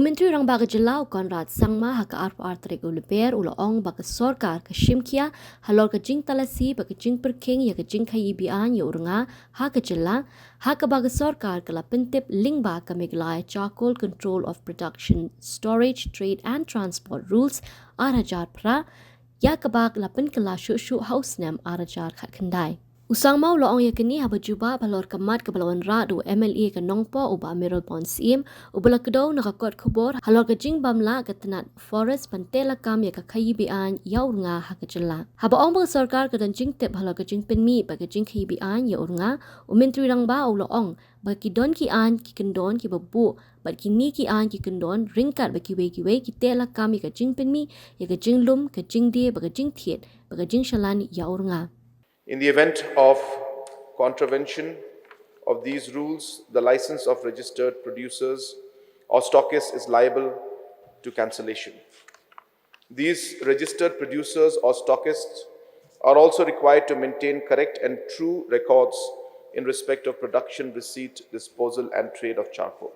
Menteri Rnga ke Jelau Conrad Sangma haka arp artrek uleper ulaong baka Sorkar ke Shim Khia halor ke Jingtalasi baka Jingperking ya ke Jingkhaïi Beaiñ ya Rnga haka Jela haka baka Sorkar ke la pentip lingba ke meglai charcoal control of production storage trade and transport rules arajar pra ya ke bak la penkela shu house nam arajar khat kendai. Usang mau lo ong yakini haba juba balor kamat ke balawan ra do MLA ke nongpo uba Amirul Ponsim ubala kedo nakakot kubor halor ke jing bamla ke tenat forest pan Tehlakam ya ke Khia Beaiñ ya Rnga ha ke Jela. Haba ong bang Sorkar ke dan jing tip halor ke jing penmi ba ke Jingkhaïi Beaiñ ya Rnga Menteri Rangba ulo ong ba ki don ki an ki kendon ki babu ba ki ni ki an ki kendon ringkat ba ki we ki Tehlakam ya ke jing penmi ya ke jing lum ke jing die ba ke jing thiet ba ke jing shalan ya Rnga. In the event of contravention of these rules, the license of registered producers or stockists is liable to cancellation. These registered producers or stockists are also required to maintain correct and true records in respect of production, receipt, disposal, and trade of charcoal.